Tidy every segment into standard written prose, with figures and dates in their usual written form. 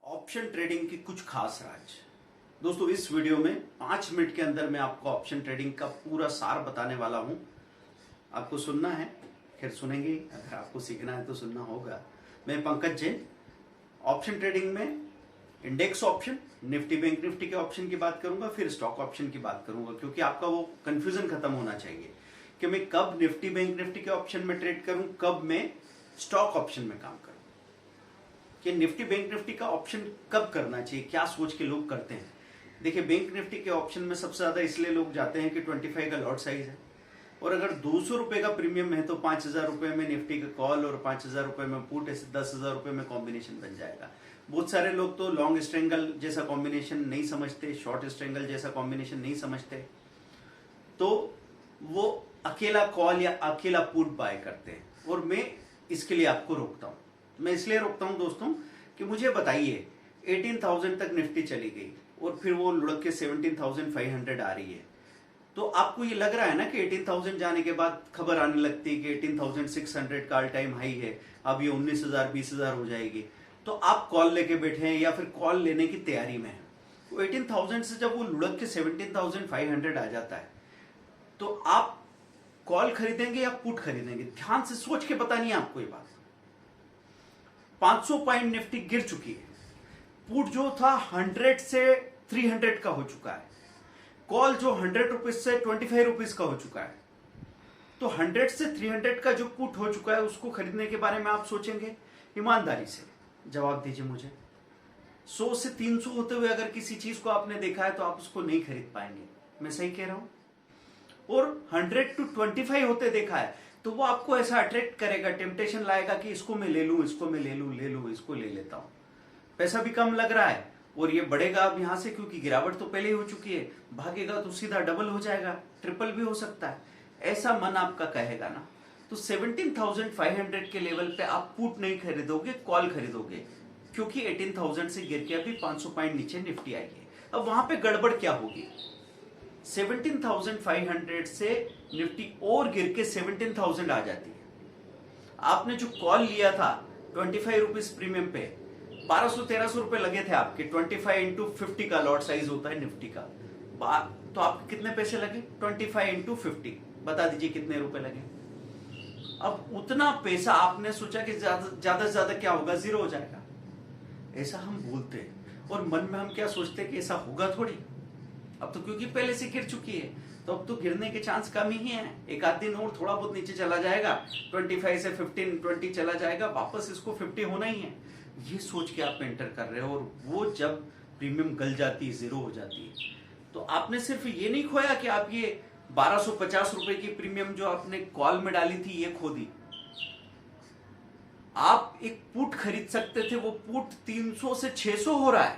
Option trading की कुछ खास राज। दोस्तों इस वीडियो में 5 मिनट के अंदर मैं आपको ऑप्शन ट्रेडिंग का पूरा सार बताने वाला हूं। आपको सुनना है, खैर सुनेंगे, अगर आपको सीखना है तो सुनना होगा। मैं पंकज जैन। ऑप्शन ट्रेडिंग में index option, Nifty bank Nifty के ऑप्शन की बात करूंगा, फिर स्टॉक ऑप्शन की बात करूंगा, क्योंकि आपका वो कंफ्यूजन खत्म होना चाहिए कि मैं कब निफ्टी बैंक निफ्टी के ऑप्शन में ट्रेड करूं, कब मैं स्टॉक ऑप्शन में काम करूं, कि निफ्टी बैंक निफ्टी का ऑप्शन कब करना चाहिए, क्या सोच के लोग करते हैं। देखिए, बैंक निफ्टी के ऑप्शन में सबसे ज्यादा इसलिए लोग जाते हैं कि 25 का लॉट साइज है, और अगर 200 रुपए का प्रीमियम है तो 5000 रुपए में निफ्टी का कॉल और 5000 रुपए में पुट, ऐसे 10,000 रुपए में कॉम्बिनेशन बन जाएगा। बहुत सारे लोग तो लॉन्ग स्ट्रेंगल जैसा कॉम्बिनेशन नहीं समझते, शॉर्ट स्ट्रेंगल जैसा कॉम्बिनेशन नहीं समझते, तो वो अकेला कॉल या अकेला पुट बाय करते हैं, और मैं इसके लिए आपको रोकता हूं। मैं इसलिए रोकता हूं दोस्तों कि मुझे बताइए, 18,000 तक निफ्टी चली गई और फिर वो लुढ़क के 17,500 आ रही है, तो आपको ये लग रहा है ना कि 18,000 जाने के बाद खबर आने लगती है कि 18,600 का ऑल टाइम हाई है, अब ये 19,000 20,000 हो जाएगी, तो आप कॉल लेके बैठे हैं या फिर कॉल लेने की तैयारी में हैं। तो 18,000 से जब वो लुढ़क के 17,500 आ जाता है, तो आप कॉल खरीदेंगे या पुट खरीदेंगे? ध्यान से सोच के बतानी है आपको ये बात। 500 पॉइंट निफ्टी गिर चुकी है, पुट जो था 100 से 300 का हो चुका है, कॉल जो 100 रुपीज से 25 रुपीज का हो चुका है, तो 100 से 300 का जो पुट हो चुका है उसको खरीदने के बारे में आप सोचेंगे? ईमानदारी से जवाब दीजिए मुझे। 100 से 300 होते हुए अगर किसी चीज को आपने देखा है तो आप उसको नहीं खरीद पाएंगे, मैं सही कह रहा हूं? और 100 to 25 होते देखा है तो वो आपको ऐसा अट्रैक्ट करेगा, टेम्पटेशन लाएगा कि इसको मैं ले लूं, इसको मैं ले लूं, इसको ले लेता हूं। पैसा भी कम लग रहा है और ये बढ़ेगा अब यहां से, क्योंकि गिरावट तो पहले ही हो चुकी है, भागेगा तो सीधा डबल हो जाएगा, ट्रिपल भी हो सकता है, ऐसा मन आपका कहेगा ना। तो 17,500 के लेवल पे आप पुट नहीं खरीदोगे, कॉल खरीदोगे, क्योंकि 18,000 से गिर के अभी 500 पॉइंट नीचे निफ्टी आई है। अब वहां पे गड़बड़ क्या होगी? 17,500 से निफ्टी और गिर के 17,000 आ जाती है। आपने जो कॉल लिया था 25 रुपीज प्रीमियम पे, 1200-1300 रुपए लगे थे आपके, 25 इंटू 50 का लॉट साइज होता है निफ्टी का, तो आपके कितने पैसे लगे? 25 इंटू 50, बता दीजिए कितने रुपए लगे। अब उतना पैसा आपने सोचा कि ज्यादा से ज्यादा क्या होगा, जीरो हो जाएगा, ऐसा हम बोलते हैं, और मन में हम क्या सोचते हैं कि ऐसा होगा थोड़ी। अब तो क्योंकि पहले से गिर चुकी है तो अब तो गिरने के चांस कम ही है, एक आध दिन और थोड़ा बहुत नीचे चला जाएगा, 25 से 15-20 चला जाएगा, वापस इसको 50 होना ही है, ये सोच के आप एंटर कर रहे हो, और वो जब प्रीमियम गल जाती है, जीरो हो जाती है, तो आपने सिर्फ ये नहीं खोया कि आप ये 1250 रुपए की प्रीमियम जो आपने कॉल में डाली थी ये खो दी। आप एक पुट खरीद सकते थे, वो पुट 300 से 600 हो रहा है,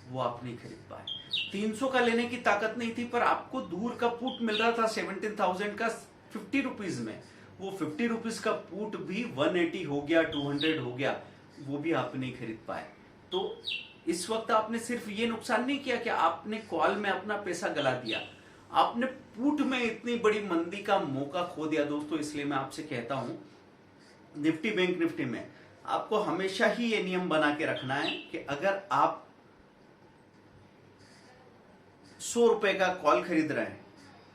वो आप नहीं खरीद पाए। 300 का लेने की ताकत नहीं थी, पर आपको दूर का पुट मिल रहा था 17,000 का 50 रुपीज में, वो 50 रुपीज का पुट भी 180 हो गया, 200 हो गया, वो भी आप नहीं खरीद पाए। तो इस वक्त आपने सिर्फ ये नुकसान नहीं किया कि आपने कॉल में अपना पैसा गला दिया, आपने पुट में इतनी बड़ी मंदी का मौका खो दिया। दोस्तों इसलिए मैं आपसे कहता हूं, निफ्टी बैंक निफ्टी में आपको हमेशा ही ये नियम बना के रखना है कि अगर आप 100 रुपए का कॉल खरीद रहे हैं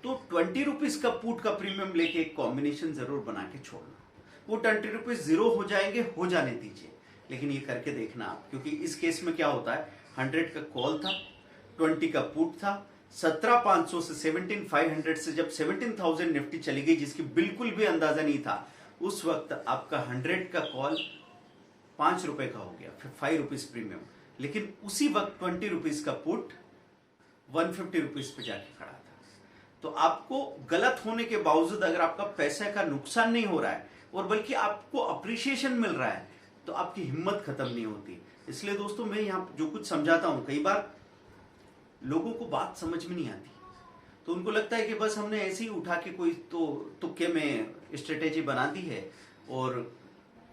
तो 20 रुपीज का पुट का प्रीमियम लेके एक कॉम्बिनेशन जरूर बना के छोड़ना। वो 20 रुपीज जीरो हो जाएंगे, हो जाने दीजिए, लेकिन ये करके देखना आप, क्योंकि इस केस में क्या होता है, 100 का कॉल था, 20 का पुट था, 17,500 से 17,500 से जब 17,000 निफ्टी चली गई, जिसकी बिल्कुल भी अंदाजा नहीं था, उस वक्त आपका 100 का कॉल 5 रुपए का हो गया, फिर 5 रुपीज प्रीमियम, लेकिन उसी वक्त 20 रुपीज का पुट 150 रुपीज पे जाके खड़ा था। तो आपको गलत होने के बावजूद अगर आपका पैसे का नुकसान नहीं हो रहा है और बल्कि आपको अप्रिशिएशन मिल रहा है, तो आपकी हिम्मत खत्म नहीं होती। इसलिए दोस्तों मैं यहां जो कुछ समझाता हूं, कई बार लोगों को बात समझ में नहीं आती, तो उनको लगता है कि बस हमने ऐसे ही उठा के कोई तो तुक्के में स्ट्रेटेजी बना दी है, और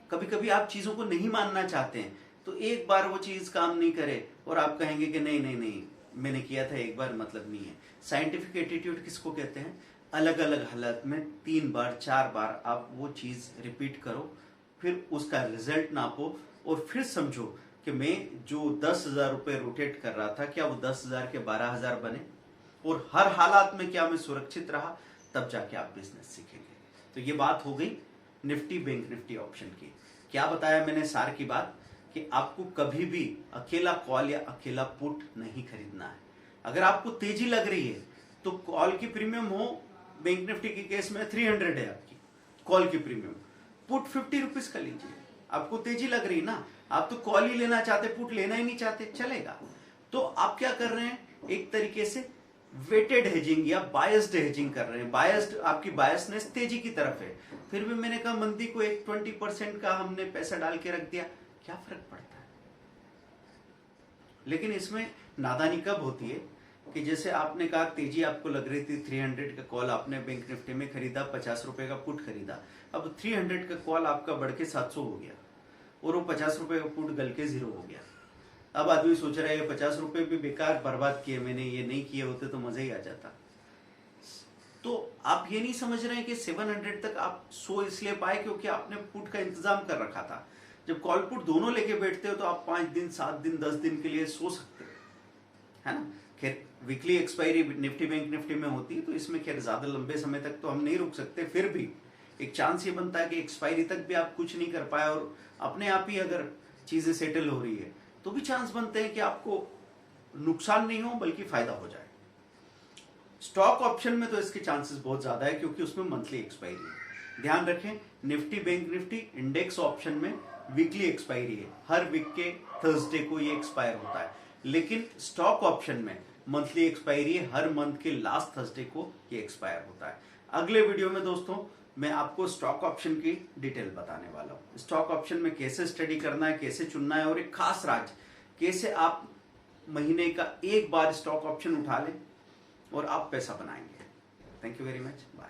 कभी कभी आप चीजों को नहीं मानना चाहते हैं, तो एक बार वो चीज काम नहीं करे और आप कहेंगे कि नहीं नहीं नहीं मैंने किया था एक बार, मतलब नहीं है। साइंटिफिक एटीट्यूड किसको कहते हैं? अलग अलग हालत में 3 बार 4 बार आप वो चीज रिपीट करो, फिर उसका रिजल्ट नापो और फिर समझो कि मैं जो 10,000 रुपए रोटेट कर रहा था क्या वो 10,000 के 12,000 बने, और हर हालात में क्या मैं सुरक्षित रहा, तब जाके आप बिजनेस सीखेंगे। तो ये बात हो गई निफ्टी बैंक निफ्टी ऑप्शन की। क्या बताया मैंने सार की बात कि आपको कभी भी अकेला कॉल या अकेला पुट नहीं खरीदना है। अगर आपको तेजी लग रही है तो कॉल की प्रीमियम हो, बैंक निफ्टी के केस में 300 है आपकी कॉल की प्रीमियम, पुट 50 रुपीज का लीजिए। आपको तेजी लग रही ना, आप तो कॉल ही लेना चाहते, पुट लेना ही नहीं चाहते, चलेगा। तो आप क्या कर रहे हैं, एक तरीके से वेटेड हेजिंग या बायस्ड हेजिंग कर रहे हैं। बायस्ड, आपकी बायसनेस तेजी की तरफ है, फिर भी मैंने कहा मंदी को एक 20% का हमने पैसा डाल के रख दिया, क्या फर्क पड़ता है। लेकिन इसमें नादानी कब होती है कि जैसे आपने कहा तेजी आपको लग रही थी, 300 का कॉल आपने बैंक निफ्टी में खरीदा, 50 रुपए का पुट खरीदा, अब 300 का कॉल आपका बढ़ के 700 हो गया और वो 50 रुपए का पुट गल के 0 हो गया। अब आदमी सोच रहा है ये 50 रुपए भी बेकार बर्बाद किए मैंने, ये नहीं किए होते तो मजा ही आ जाता। तो आप ये नहीं समझ रहे हैं कि 700 तक आप सो इसलिए पाए क्योंकि आपने पुट का इंतजाम कर रखा था। जब कॉल पुट दोनों लेके बैठते हो तो आप 5 दिन 7 दिन 10 दिन के लिए सो सकते हो, है ना। खैर weekly expiry Nifty bank Nifty में होती है तो इसमें खैर ज्यादा लंबे समय तक तो हम नहीं रुक सकते, फिर भी एक चांस ये बनता है कि एक्सपायरी तक भी आप कुछ नहीं कर पाए और अपने आप ही अगर चीजें सेटल हो रही है तो भी चांस बनते हैं कि आपको नुकसान नहीं हो बल्कि फायदा हो जाए। स्टॉक ऑप्शन में तो इसके चांसेस बहुत ज्यादा है क्योंकि उसमें मंथली एक्सपायरी है। ध्यान रखें, Nifty bank Nifty index option में वीकली एक्सपायरी है, हर वीक के थर्सडे को ये एक्सपायर होता है। लेकिन स्टॉक ऑप्शन में मंथली एक्सपायरी है, हर मंथ के लास्ट थर्सडे को ये एक्सपायर होता है। अगले वीडियो में दोस्तों मैं आपको स्टॉक ऑप्शन की डिटेल बताने वाला हूं। स्टॉक ऑप्शन में कैसे स्टडी करना है, कैसे चुनना है, और एक खास राज कैसे आप महीने का एक बार स्टॉक ऑप्शन उठा लें और आप पैसा बनाएंगे। Thank you very much, bye.